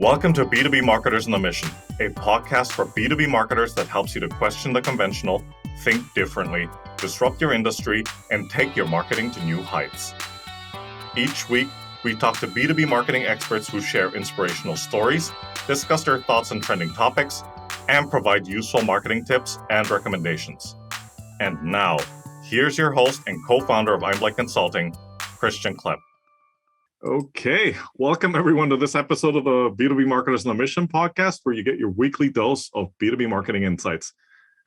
Welcome to B2B Marketers on a Mission, a podcast for B2B marketers that helps you to question the conventional, think differently, disrupt your industry, and take your marketing to new heights. Each week, we talk to B2B marketing experts who share inspirational stories, discuss their thoughts on trending topics, and provide useful marketing tips and recommendations. And now, here's your host and co-founder of Einblick Consulting, Christian Klepp. Okay, welcome everyone to this episode of the B2B Marketers on a Mission podcast, where you get your weekly dose of B2B marketing insights.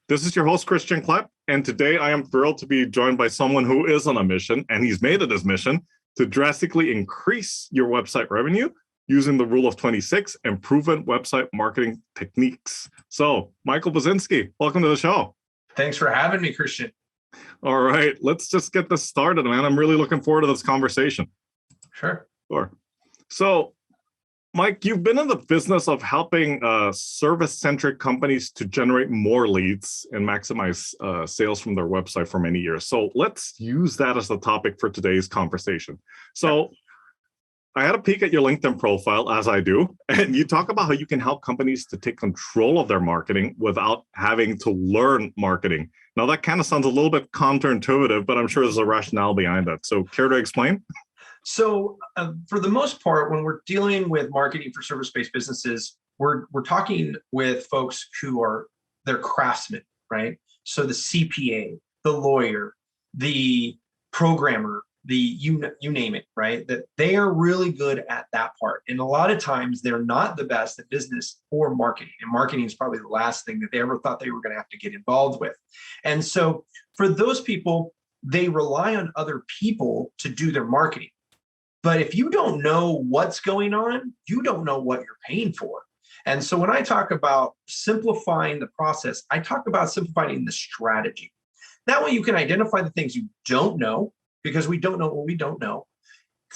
This is your host, Christian Klepp, and today I am thrilled to be joined by someone who is on a mission, and he's made it his mission to drastically increase your website revenue using the rule of 26 and proven website marketing techniques. So, Michael Basinski, welcome to the show. Thanks for having me, Christian. All right, let's just get this started, man. I'm really looking forward to this conversation. Sure. So, Mike, you've been in the business of helping service-centric companies to generate more leads and maximize sales from their website for many years. So let's use that as the topic for today's conversation. So I had a peek at your LinkedIn profile, as I do, and you talk about how you can help companies to take control of their marketing without having to learn marketing. Now, that kind of sounds a little bit counterintuitive, but I'm sure there's a rationale behind that. So care to explain? So for the most part, when we're dealing with marketing for service-based businesses, we're talking with folks who are, they're craftsmen, right? So the CPA, the lawyer, the programmer, you name it, right? That they are really good at that part. And a lot of times they're not the best at business or marketing. And marketing is probably the last thing that they ever thought they were going to have to get involved with. And so for those people, they rely on other people to do their marketing. But if you don't know what's going on, you don't know what you're paying for. And so when I talk about simplifying the process, I talk about simplifying the strategy. That way you can identify the things you don't know, because we don't know what we don't know.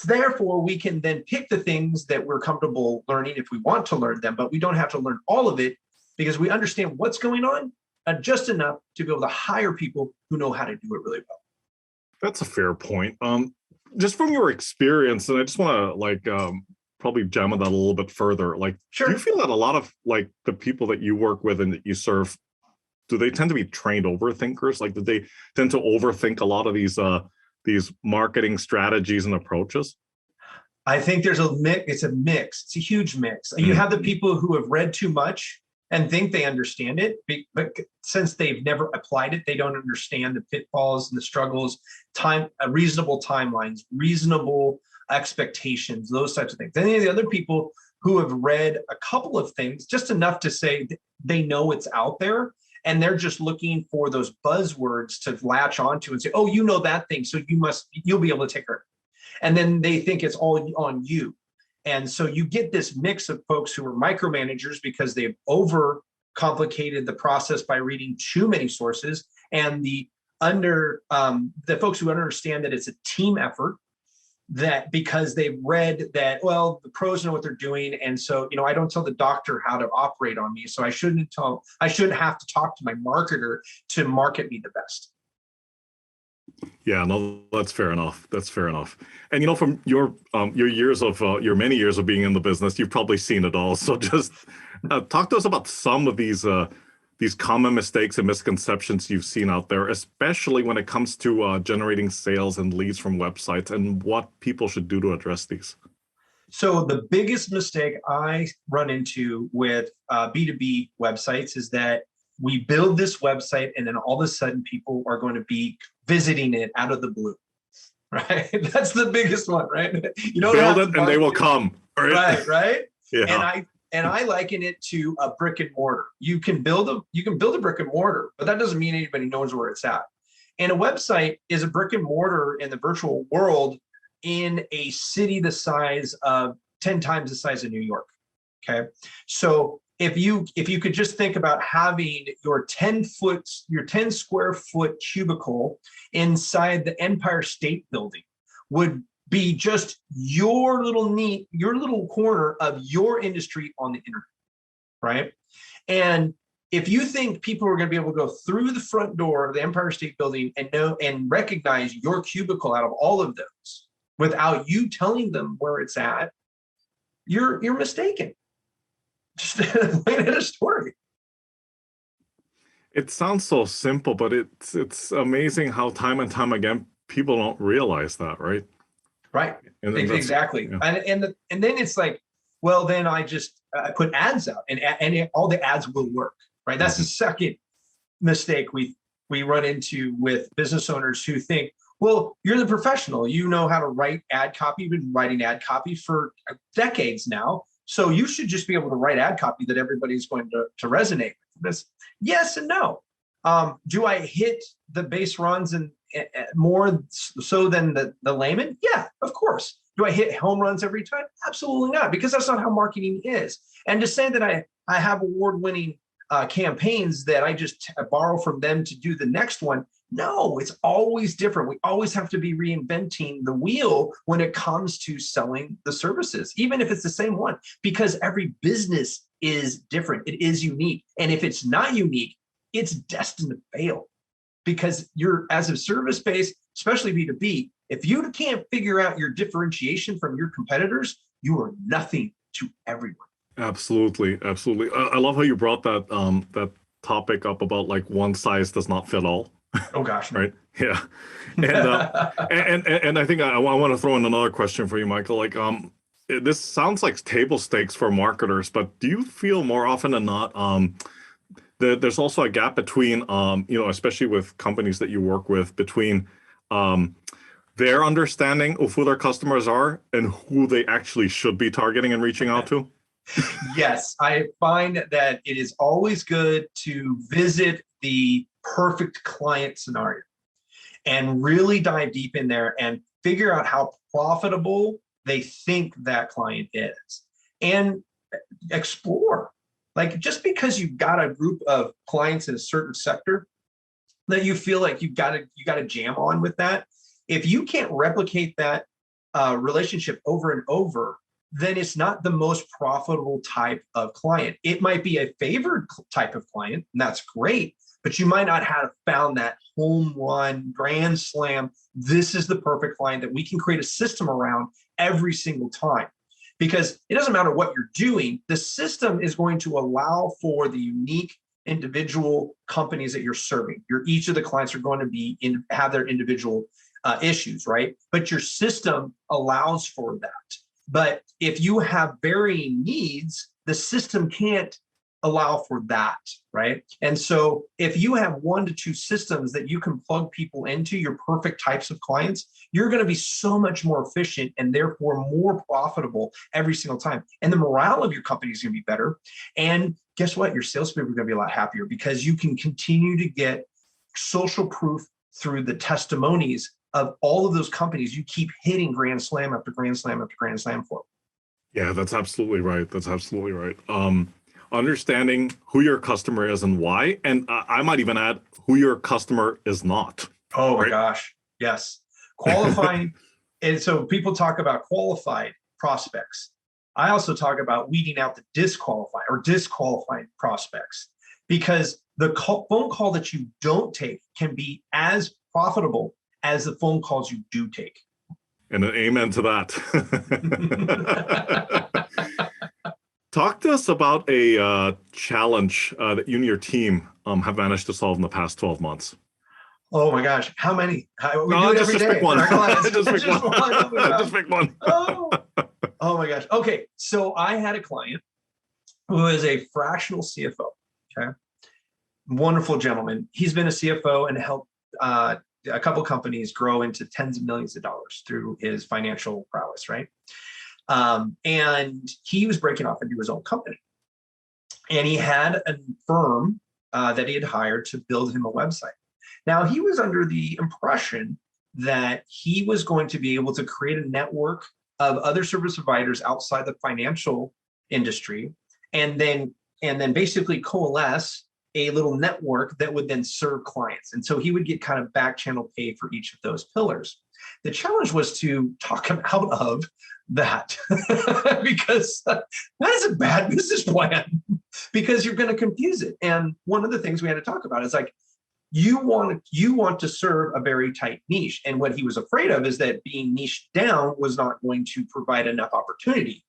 Therefore, we can then pick the things that we're comfortable learning if we want to learn them, but we don't have to learn all of it because we understand what's going on just enough to be able to hire people who know how to do it really well. That's a fair point. Just from your experience, and I just want to probably jam on that a little bit further. Sure. Do you feel that a lot of the people that you work with and that you serve, do they tend to be trained overthinkers? Do they tend to overthink a lot of these marketing strategies and approaches? I think there's a mix. It's a mix. It's a huge mix. You have the people who have read too much and think they understand it, but since they've never applied it, they don't understand the pitfalls and the struggles, reasonable timelines, reasonable expectations, those types of things. Then the other people who have read a couple of things, just enough to say they know it's out there, and they're just looking for those buzzwords to latch onto and say, oh, you know that thing, so you'll be able to take her. And then they think it's all on you. And so you get this mix of folks who are micromanagers because they've overcomplicated the process by reading too many sources, and the folks who understand that it's a team effort, that because they've read that, well, the pros know what they're doing, and so I don't tell the doctor how to operate on me, so I shouldn't have to talk to my marketer to market me the best. Yeah, no, that's fair enough. That's fair enough. And from your years of your many years of being in the business, you've probably seen it all. So just talk to us about some of these common mistakes and misconceptions you've seen out there, especially when it comes to generating sales and leads from websites, and what people should do to address these. So the biggest mistake I run into with B2B websites is that we build this website and then all of a sudden people are going to be visiting it out of the blue, right? That's the biggest one, right? Build it and they will come. Right? Yeah. And I liken it to a brick and mortar. You can build a brick and mortar, but that doesn't mean anybody knows where it's at. And a website is a brick and mortar in the virtual world in a city the size of 10 times the size of New York. Okay. So if you could just think about having your 10 square foot cubicle inside the Empire State Building would be just your little corner of your industry on the internet, right? And if you think people are going to be able to go through the front door of the Empire State Building and recognize your cubicle out of all of those without you telling them where it's at, you're mistaken. Just plain a story. It sounds so simple, but it's amazing how time and time again people don't realize that, right? Right. And then Exactly. Yeah. And then it's like, well, then I put ads out, and all the ads will work, right? That's the second mistake we run into with business owners who think, well, you're the professional, you know how to write ad copy. You've been writing ad copy for decades now, so you should just be able to write ad copy that everybody's going to resonate with. This, yes and no. Do I hit the base runs and more so than the layman? Yeah, of course. Do I hit home runs every time? Absolutely not, because that's not how marketing is. And to say that I have award-winning campaigns that I just borrow from them to do the next one, no, it's always different. We always have to be reinventing the wheel when it comes to selling the services, even if it's the same one, because every business is different. It is unique. And if it's not unique, it's destined to fail, because you're, as a service base, especially B2B, if you can't figure out your differentiation from your competitors, you are nothing to everyone. Absolutely. Absolutely. I love how you brought that topic up about like one size does not fit all. Oh gosh. Right. Yeah. And I think I want to throw in another question for you, Michael. Like, this sounds like table stakes for marketers, but do you feel more often than not, there's also a gap between, especially with companies that you work with, between their understanding of who their customers are and who they actually should be targeting and reaching out to? Yes, I find that it is always good to visit the perfect client scenario and really dive deep in there and figure out how profitable they think that client is, and explore. Like, just because you've got a group of clients in a certain sector that you feel like you got to jam on with that, if you can't replicate that relationship over and over, then it's not the most profitable type of client. It might be a favored type of client, and that's great, but you might not have found that home run, grand slam. This is the perfect client that we can create a system around every single time. Because it doesn't matter what you're doing, the system is going to allow for the unique individual companies that you're serving. Each of the clients are going to have their individual issues, right? But your system allows for that. But if you have varying needs, the system can't allow for that, right? And so if you have 1 to 2 systems that you can plug people into, your perfect types of clients, you're going to be so much more efficient and therefore more profitable every single time. And the morale of your company is going to be better. And guess what? Your salespeople are going to be a lot happier, because you can continue to get social proof through the testimonies of all of those companies you keep hitting grand slam after grand slam after grand slam for. Yeah, that's absolutely right. That's absolutely right. Understanding who your customer is and why, and I might even add who your customer is not. Oh my gosh, yes. Qualifying, and so people talk about qualified prospects. I also talk about weeding out the disqualified prospects, because the phone call that you don't take can be as profitable as the phone calls you do take. And an amen to that. Talk to us about a challenge that you and your team have managed to solve in the past 12 months. Oh my gosh, how many? We do it every day. Pick one. Just pick one. Just pick one. Oh my gosh. Okay, so I had a client who is a fractional CFO. Okay, wonderful gentleman. He's been a CFO and helped a couple companies grow into tens of millions of dollars through his financial prowess, right? And he was breaking off into his own company. And he had a firm that he had hired to build him a website. Now, he was under the impression that he was going to be able to create a network of other service providers outside the financial industry, and then basically coalesce a little network that would then serve clients. And so he would get kind of back channel pay for each of those pillars. The challenge was to talk him out of that because that is a bad business plan, because you're going to confuse it. And one of the things we had to talk about is like, you want to serve a very tight niche. And what he was afraid of is that being niched down was not going to provide enough opportunity.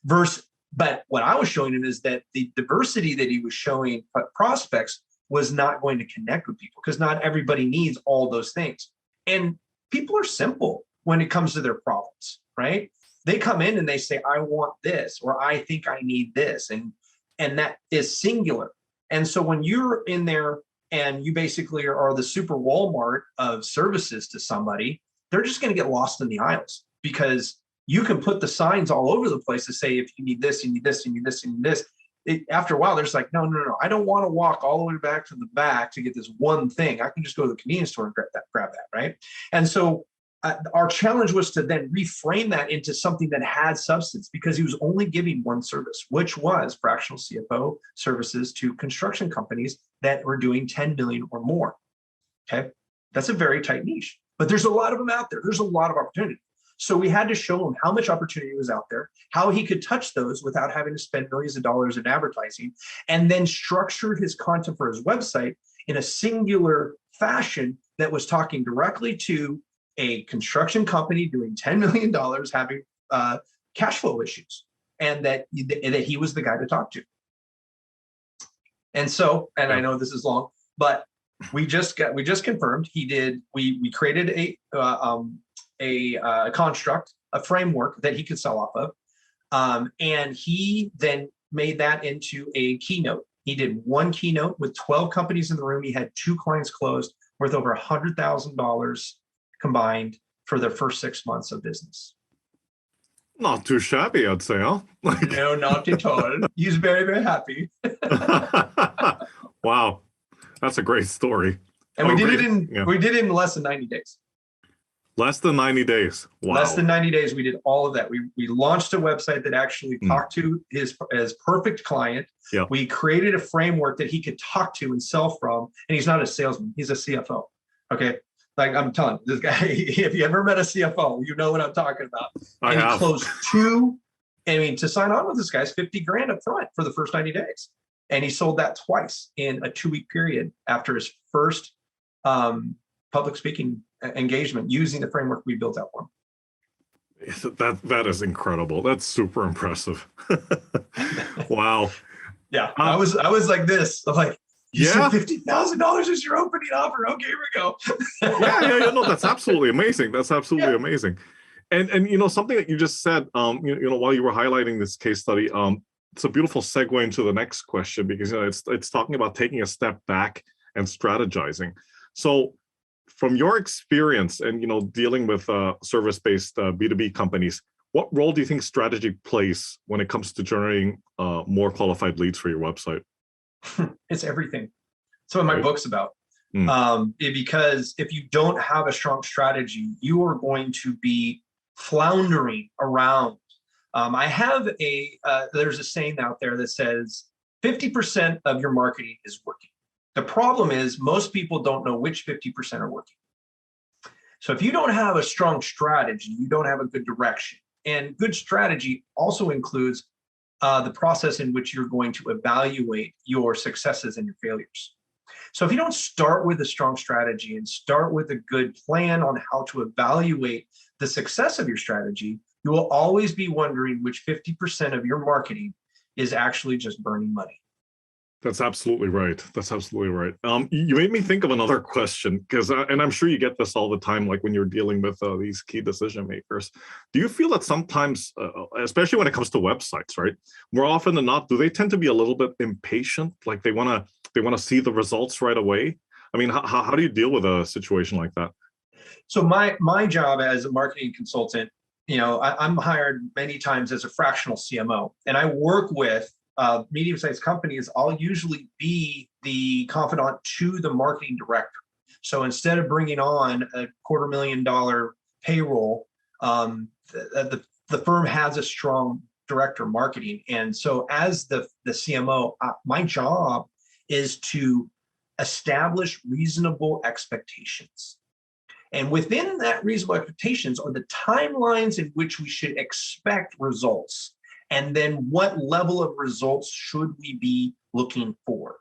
Versus But what I was showing him is that the diversity that he was showing prospects was not going to connect with people, because not everybody needs all those things. And people are simple when it comes to their problems, right? They come in and they say, I want this, or I think I need this. And that is singular. And so when you're in there and you basically are the super Walmart of services to somebody, they're just going to get lost in the aisles, because you can put the signs all over the place to say, if you need this, you need this, you need this, you need this. After a while, they're just like, no, I don't want to walk all the way back to the back to get this one thing. I can just go to the convenience store and grab that, right? And so our challenge was to then reframe that into something that had substance, because he was only giving one service, which was fractional CFO services to construction companies that were doing 10 million or more. Okay, that's a very tight niche, but there's a lot of them out there. There's a lot of opportunity. So we had to show him how much opportunity was out there, how he could touch those without having to spend millions of dollars in advertising, and then structure his content for his website in a singular fashion that was talking directly to a construction company doing $10 million, having cash flow issues, and that he was the guy to talk to. And so, and I know this is long, but we just confirmed he did. We created a construct, a framework that he could sell off of. And he then made that into a keynote. He did one keynote with 12 companies in the room. He had 2 clients closed worth over $100,000 combined for their first 6 months of business. Not too shabby, I'd say, huh? No, not at all. He's very, very happy. Wow. That's a great story. And we did it in less than 90 days. Less than 90 days. Wow. Less than 90 days, we did all of that. We launched a website that actually talked to his perfect client. Yeah. We created a framework that he could talk to and sell from. And he's not a salesman, he's a CFO. Okay. Like I'm telling you, this guy, if you ever met a CFO, you know what I'm talking about. And he closed 2, to sign on with this guy's $50,000 up front for the first 90 days. And he sold that twice in a 2-week period after his first public speaking engagement using the framework we built out for him. That is incredible. That's super impressive. Wow. Yeah, I was like this. I'm like, you said $50,000 is your opening offer. Okay, here we go. yeah. No, that's absolutely amazing. That's absolutely amazing. And something that you just said, while you were highlighting this case study, it's a beautiful segue into the next question, because it's talking about taking a step back and strategizing. So from your experience and dealing with service-based B2B companies, what role do you think strategy plays when it comes to generating more qualified leads for your website? It's everything. That's what my book's about. Because if you don't have a strong strategy, you are going to be floundering around. I have there's a saying out there that says 50% of your marketing is working. The problem is most people don't know which 50% are working. So if you don't have a strong strategy, you don't have a good direction. And good strategy also includes the process in which you're going to evaluate your successes and your failures. So if you don't start with a strong strategy and start with a good plan on how to evaluate the success of your strategy, you will always be wondering which 50% of your marketing is actually just burning money. That's absolutely right. That's absolutely right. You made me think of another question, because, and I'm sure you get this all the time, like when you're dealing with these key decision makers. Do you feel that sometimes, especially when it comes to websites, right, more often than not, do they tend to be a little bit impatient? Like they want to see the results right away? I mean, how do you deal with a situation like that? So my job as a marketing consultant, I'm hired many times as a fractional CMO, and I work with medium-sized companies. I'll usually be the confidant to the marketing director. So instead of bringing on a $250,000 payroll, the firm has a strong director of marketing. And so as the CMO, my job is to establish reasonable expectations. And within that reasonable expectations are the timelines in which we should expect results. And then what level of results should we be looking for?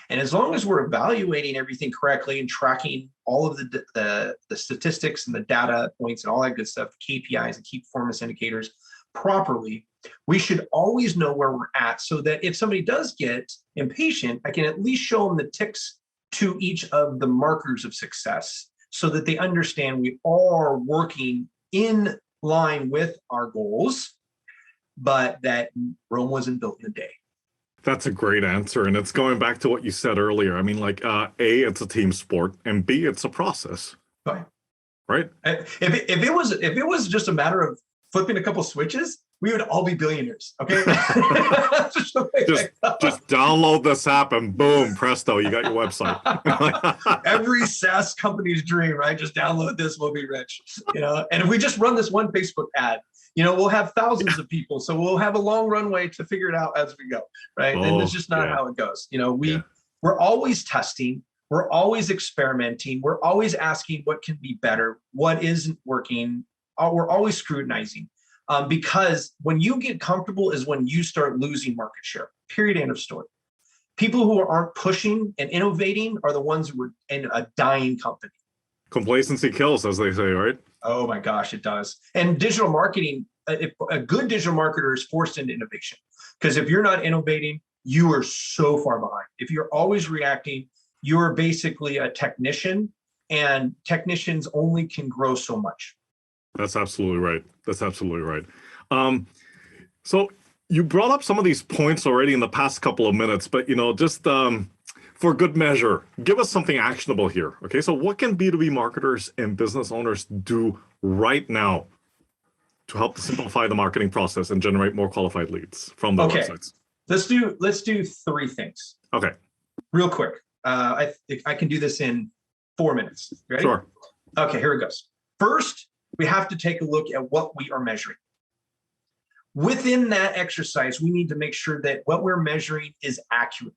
And as long as we're evaluating everything correctly and tracking all of the statistics and the data points and all that good stuff, KPIs and key performance indicators properly, We should always know where we're at so that if somebody does get impatient, I can at least show them the ticks to each of the markers of success so that they understand we are working in line with our goals, but that Rome wasn't built in a day. That's a great answer. And it's going back to what you said earlier. I mean, like, A, it's a team sport, and B, it's a process. Right. Right? If it was just a matter of flipping a couple switches, we would all be billionaires. Okay. just download this app and boom, presto, you got your website. Every SaaS company's dream, right? Just download this, we'll be rich. And if we just run this one Facebook ad, we'll have thousands of people. So we'll have a long runway to figure it out as we go. Right. And it's just not how it goes. We're always testing, we're always experimenting, we're always asking what can be better, what isn't working. We're always scrutinizing. Because when you get comfortable is when you start losing market share, period, end of story. People who aren't pushing and innovating are the ones who are in a dying company. Complacency kills, as they say, right? Oh my gosh, it does. And digital marketing, a good digital marketer is forced into innovation. Because if you're not innovating, you are so far behind. If you're always reacting, you're basically a technician, and technicians only can grow so much. That's absolutely right. That's absolutely right. So you brought up some of these points already in the past couple of minutes, but just for good measure, give us something actionable here. Okay, so what can B2B marketers and business owners do right now to help to simplify the marketing process and generate more qualified leads from the websites? Let's do 3 things. Okay. Real quick. I can do this in 4 minutes. Ready? Sure. Okay, here it goes. First, we have to take a look at what we are measuring. Within that exercise, we need to make sure that what we're measuring is accurate.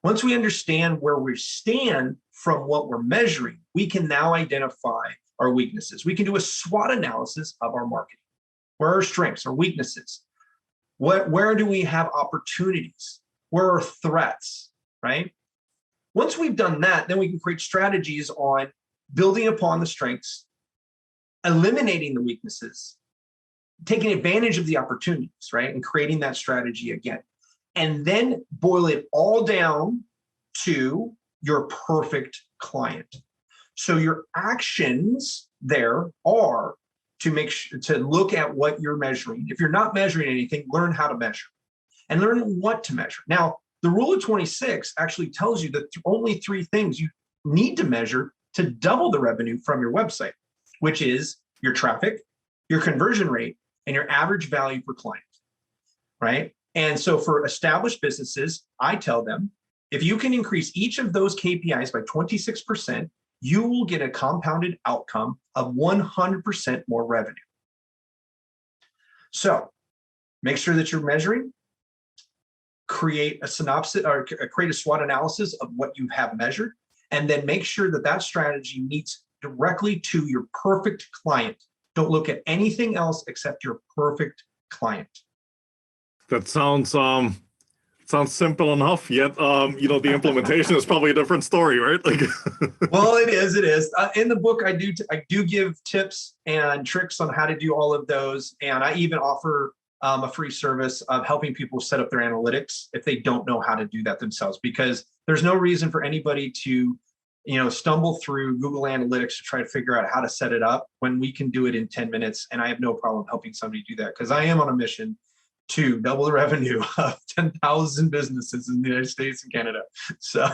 Once we understand where we stand from what we're measuring, we can now identify our weaknesses. We can do a SWOT analysis of our marketing. Where are our strengths, our weaknesses? Where do we have opportunities? Where are threats, right? Once we've done that, then we can create strategies on building upon the strengths, eliminating the weaknesses, taking advantage of the opportunities, right? And creating that strategy again. And then boil it all down to your perfect client. So your actions there are to look at what you're measuring. If you're not measuring anything, learn how to measure and learn what to measure. Now, the rule of 26 actually tells you that only 3 things you need to measure to double the revenue from your website, which is your traffic, your conversion rate, and your average value per client, right? And so for established businesses, I tell them, if you can increase each of those KPIs by 26%, you will get a compounded outcome of 100% more revenue. So make sure that you're measuring, create a synopsis or create a SWOT analysis of what you have measured, and then make sure that that strategy meets directly to your perfect client. Don't look at anything else except your perfect client. That sounds simple enough, yet the implementation is probably a different story, right? Like, well, it is. In the book, I do give tips and tricks on how to do all of those, and I even offer a free service of helping people set up their analytics if they don't know how to do that themselves, because there's no reason for anybody to stumble through Google Analytics to try to figure out how to set it up when we can do it in 10 minutes. And I have no problem helping somebody do that, because I am on a mission to double the revenue of 10,000 businesses in the United States and Canada. So,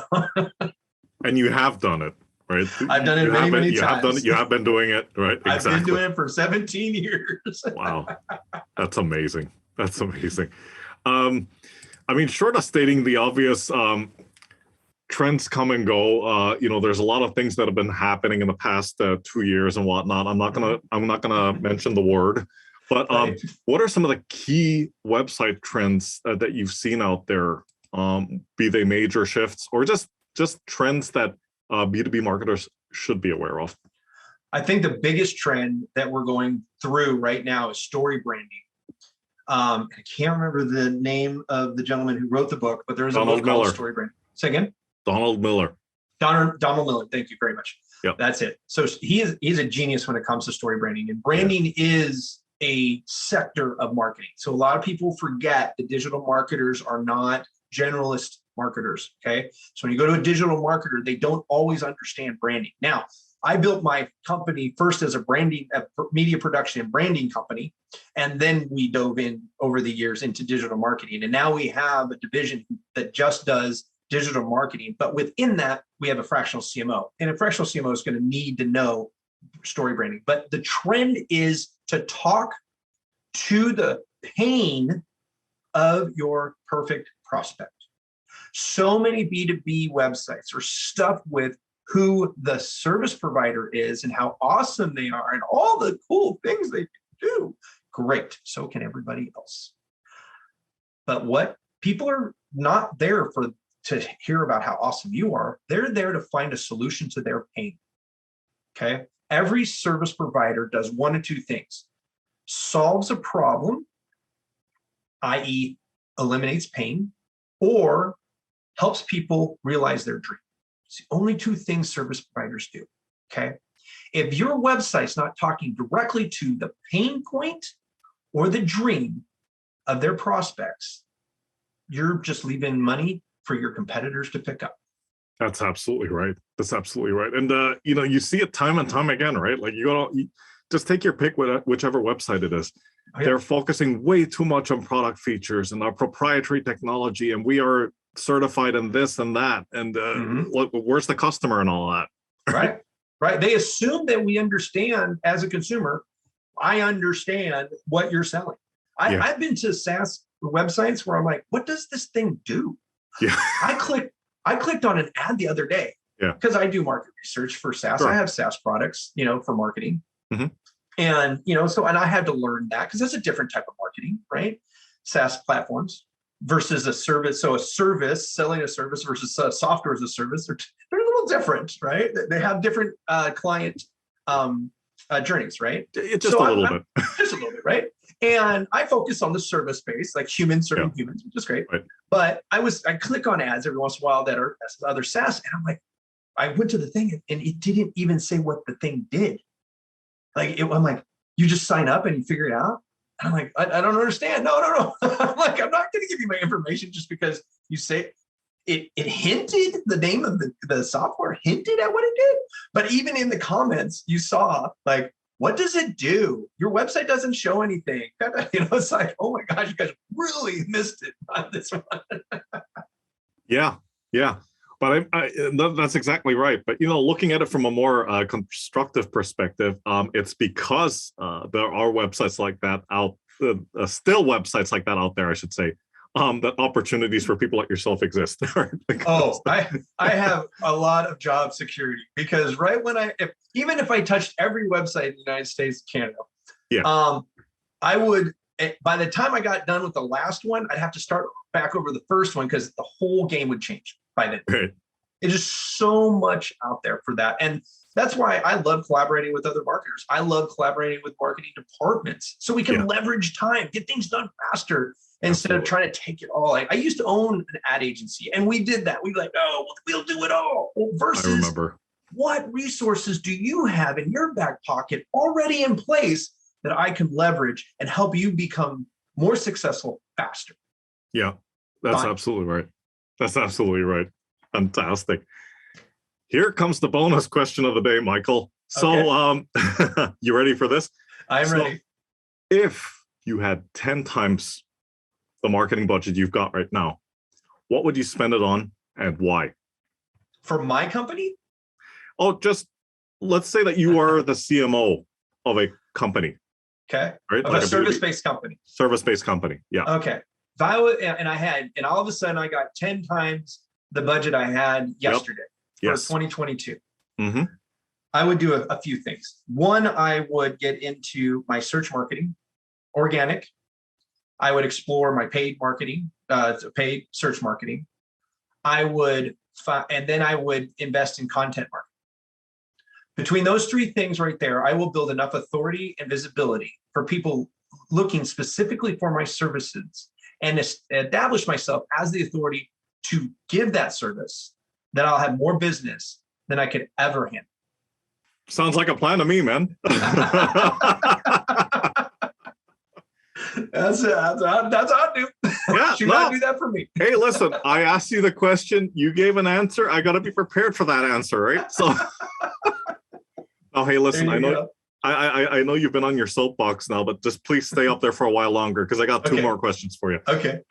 and you have done it, right? I've done it many times. You have been doing it, right? Exactly. I've been doing it for 17 years. Wow, that's amazing. That's amazing. I mean, short of stating the obvious, trends come and go. There's a lot of things that have been happening in the past 2 years and whatnot. I'm not gonna mention the word. But what are some of the key website trends that you've seen out there, be they major shifts or just trends that B2B marketers should be aware of? I think the biggest trend that we're going through right now is story branding. I can't remember the name of the gentleman who wrote the book, but there's a book called Story Branding. Say again? Donald Miller. Donald Miller. Thank you very much. Yep. That's it. So he's a genius when it comes to story branding, and branding is a sector of marketing. So a lot of people forget that digital marketers are not generalist marketers. Okay. So when you go to a digital marketer, they don't always understand branding. Now, I built my company first as a media production and branding company. And then we dove in over the years into digital marketing. And now we have a division that just does digital marketing. But within that, we have a fractional CMO. And a fractional CMO is going to need to know story branding. But the trend is to talk to the pain of your perfect prospect. So many B2B websites are stuffed with who the service provider is and how awesome they are and all the cool things they can do. Great. So can everybody else. But what people are not there to hear about how awesome you are. They're there to find a solution to their pain. Okay. Every service provider does one of two things: solves a problem, i.e., eliminates pain, or helps people realize their dream. It's the only two things service providers do. Okay. If your website's not talking directly to the pain point or the dream of their prospects, you're just leaving money for your competitors to pick up. That's absolutely right. That's absolutely right. And you see it time and time again, right? Like you just take your pick with whichever website it is. Oh, yeah. They're focusing way too much on product features and our proprietary technology, and we are certified in this and that. And where's the customer and all that? Right. Right. They assume that we understand as a consumer. I understand what you're selling. I've been to SaaS websites where I'm like, what does this thing do? Yeah. I clicked on an ad the other day because I do market research for SaaS. Sure. I have SaaS products, for marketing. Mm-hmm. And, and I had to learn that because that's a different type of marketing, right? SaaS platforms versus a service. So a service, selling a service versus software as a service, they're a little different, right? They have different client journeys, right? Just a little bit. Just a little bit, right? And I focus on the service space, like humans serving humans, which is great. Right. But I click on ads every once in a while that are other SaaS, and I'm like, I went to the thing and it didn't even say what the thing did. I'm like, you just sign up and you figure it out. And I'm like, I don't understand. No. I'm like, I'm not going to give you my information just because you say it hinted, the name of the software hinted at what it did. But even in the comments, you saw like, what does it do? Your website doesn't show anything. It's like, oh my gosh, you guys really missed it on this one. Yeah. But that's exactly right. But, looking at it from a more constructive perspective, it's because there are websites like that still websites like that out there, I should say, that opportunities for people like yourself exist. I have a lot of job security because right when even if I touched every website in the United States and Canada, I would, by the time I got done with the last one, I'd have to start back over the first one because the whole game would change by then. Right. It's just so much out there for that. And that's why I love collaborating with other marketers. I love collaborating with marketing departments so we can leverage time, get things done faster instead of trying to take it all. I used to own an ad agency and we did that. We were like, we'll do it all. Versus what resources do you have in your back pocket already in place that I can leverage and help you become more successful faster? Yeah, that's absolutely right. That's absolutely right. Fantastic. Here comes the bonus question of the day, Michael. So, you ready for this? I'm ready. If you had 10 times the marketing budget you've got right now, what would you spend it on and why? For my company? Oh, just let's say that you are the CMO of a company. Okay. Right? Of a service-based company. Service-based company. Yeah. Okay. If I was, and all of a sudden I got 10 times the budget I had yesterday for 2022. Mm-hmm. I would do a few things. One, I would get into my search marketing, organic. I would explore my paid marketing, paid search marketing. And then I would invest in content marketing. Between those three things right there, I will build enough authority and visibility for people looking specifically for my services and establish myself as the authority to give that service that I'll have more business than I could ever handle. Sounds like a plan to me, man. That's how I do. Yeah, Do not do that for me. Hey, listen, I asked you the question, you gave an answer. I got to be prepared for that answer, right? So, oh, hey, listen, I know, I know you've been on your soapbox now, but just please stay up there for a while longer because I got two more questions for you. Okay.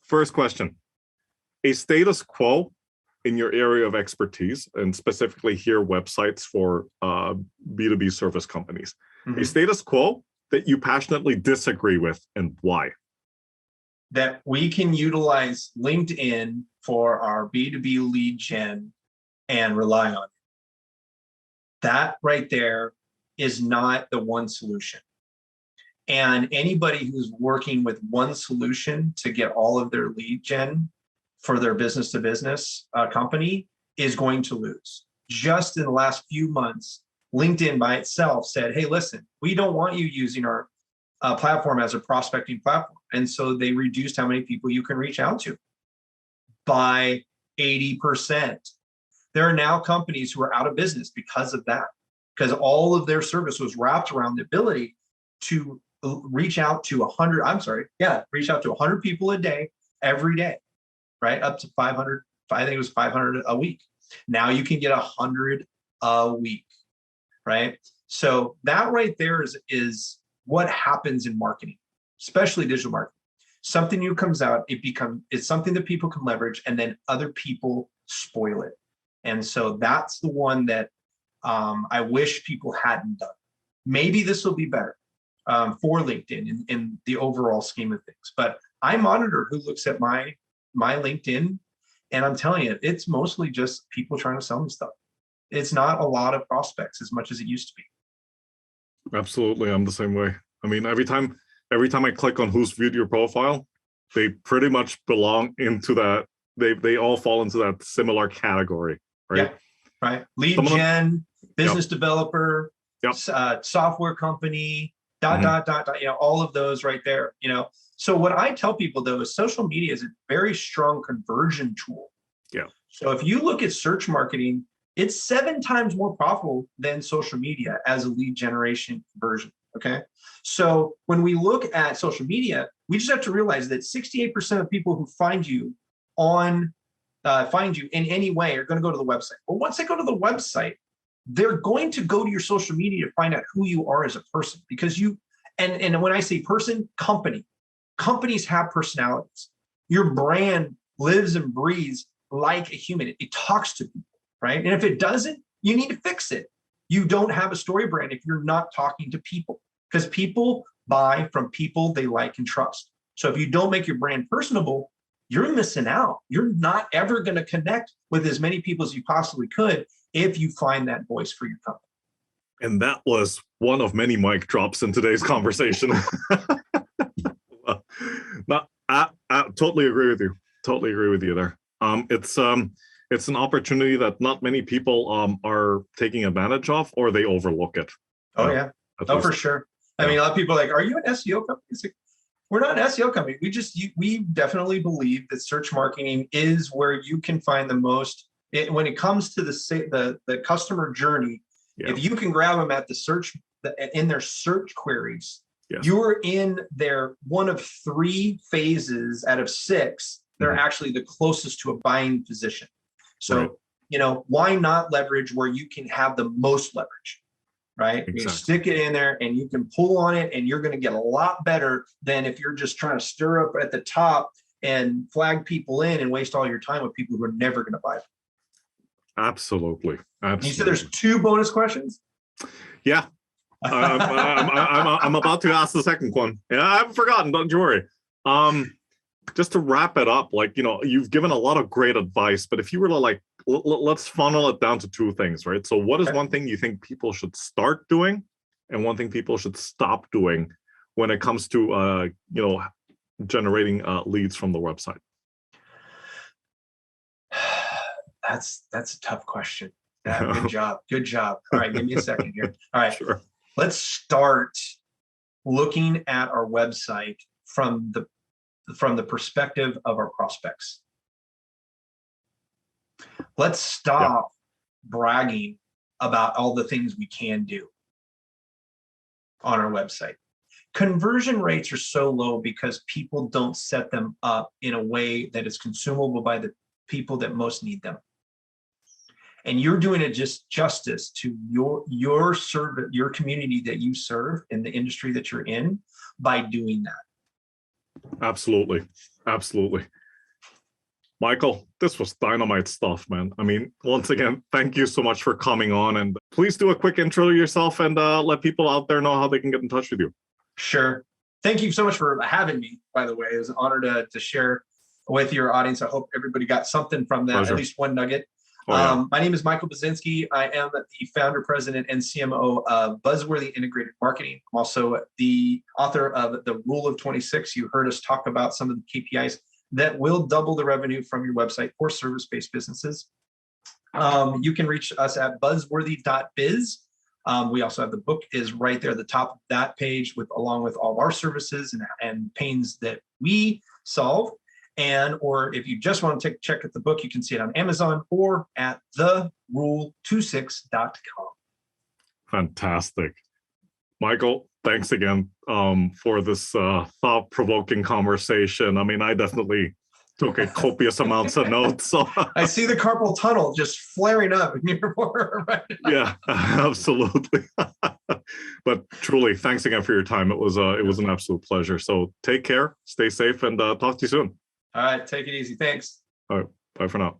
First question: a status quo in your area of expertise, and specifically here, websites for B2B service companies. A status quo that you passionately disagree with, and why? That we can utilize LinkedIn for our B2B lead gen and rely on it. That right there is not the one solution. And anybody who's working with one solution to get all of their lead gen for their business to business company is going to lose. Just in the last few months, LinkedIn by itself said, hey, listen, we don't want you using our platform as a prospecting platform. And so they reduced how many people you can reach out to by 80%. There are now companies who are out of business because of that, because all of their service was wrapped around the ability to reach out to 100 people a day, every day, right? Up to 500, I think it was 500 a week. Now you can get 100 a week, right? So that right there is what happens in marketing, especially digital marketing. Something new comes out, it's something that people can leverage, and then other people spoil it. And so that's the one that I wish people hadn't done. Maybe this will be better for LinkedIn in the overall scheme of things. But I monitor who looks at my LinkedIn, and I'm telling you, it's mostly just people trying to sell me stuff. It's not a lot of prospects as much as it used to be. Absolutely, I'm the same way. I mean, every time I click on who's viewed your profile, they pretty much belong into that. They all fall into that similar category, right? Yeah, right. Lead gen, business developer, software company, dot. All of those right there. So what I tell people though is social media is a very strong conversion tool. Yeah. So if you look at search marketing, it's 7 times more profitable than social media as a lead generation conversion. Okay. So when we look at social media, we just have to realize that 68% of people who find you in any way are going to go to the website. But once they go to the website, they're going to go to your social media to find out who you are as a person, because and when I say person, companies have personalities. Your brand lives and breathes like a human. It talks to people, right? And if it doesn't, you need to fix it. You don't have a story brand if you're not talking to people, because people buy from people they like and trust. So if you don't make your brand personable, you're missing out. You're not ever going to connect with as many people as you possibly could if you find that voice for your company. And that was one of many mic drops in today's conversation. No, I totally agree with you. Totally agree with you there. It's an opportunity that not many people are taking advantage of, or they overlook it. Oh yeah. Oh, for sure. I mean, a lot of people are like, are you an SEO company? It's like, we're not an SEO company. We definitely believe that search marketing is where you can find the most, when it comes to the customer journey. Yeah. If you can grab them at in their search queries, yes, you're in their one of 3 phases out of 6. They're actually the closest to a buying position. So, why not leverage where you can have the most leverage, right? Exactly. You stick it in there and you can pull on it, and you're going to get a lot better than if you're just trying to stir up at the top and flag people in and waste all your time with people who are never going to buy. Absolutely. You said there's 2 bonus questions? Yeah. I'm about to ask the second one. Yeah, I haven't forgotten. Don't you worry. Just to wrap it up, you've given a lot of great advice, but if you were to let's funnel it down to 2 things, right? So what is one thing you think people should start doing, and one thing people should stop doing when it comes to, generating leads from the website? That's a tough question. Yeah, good job. All right, give me a second here. All right, sure. Let's start looking at our website from the perspective of our prospects. Let's stop bragging about all the things we can do on our website. Conversion rates are so low because people don't set them up in a way that is consumable by the people that most need them. And you're doing it justice to your service, your community that you serve in the industry that you're in by doing that. Absolutely. Absolutely. Michael, this was dynamite stuff, man. I mean, once again, thank you so much for coming on, and please do a quick intro to yourself and let people out there know how they can get in touch with you. Sure. Thank you so much for having me, by the way. It was an honor to share with your audience. I hope everybody got something from that, Pleasure. At least one nugget. Oh, yeah. My name is Michael Basinski. I am the founder, president, and CMO of Buzzworthy Integrated Marketing. I'm also the author of The Rule of 26. You heard us talk about some of the KPIs that will double the revenue from your website for service-based businesses. You can reach us at buzzworthy.biz. We also have the book is right there at the top of that page along with all of our services and pains that we solve. Or if you just want to take a check at the book, you can see it on Amazon or at therule26.com. Fantastic. Michael, thanks again for this thought-provoking conversation. I mean, I definitely took a copious amounts of notes. So I see the carpal tunnel just flaring up in your forehead right now. Yeah, absolutely. But truly, thanks again for your time. It was an absolute pleasure. So take care, stay safe, and talk to you soon. All right, take it easy. Thanks. All right, bye for now.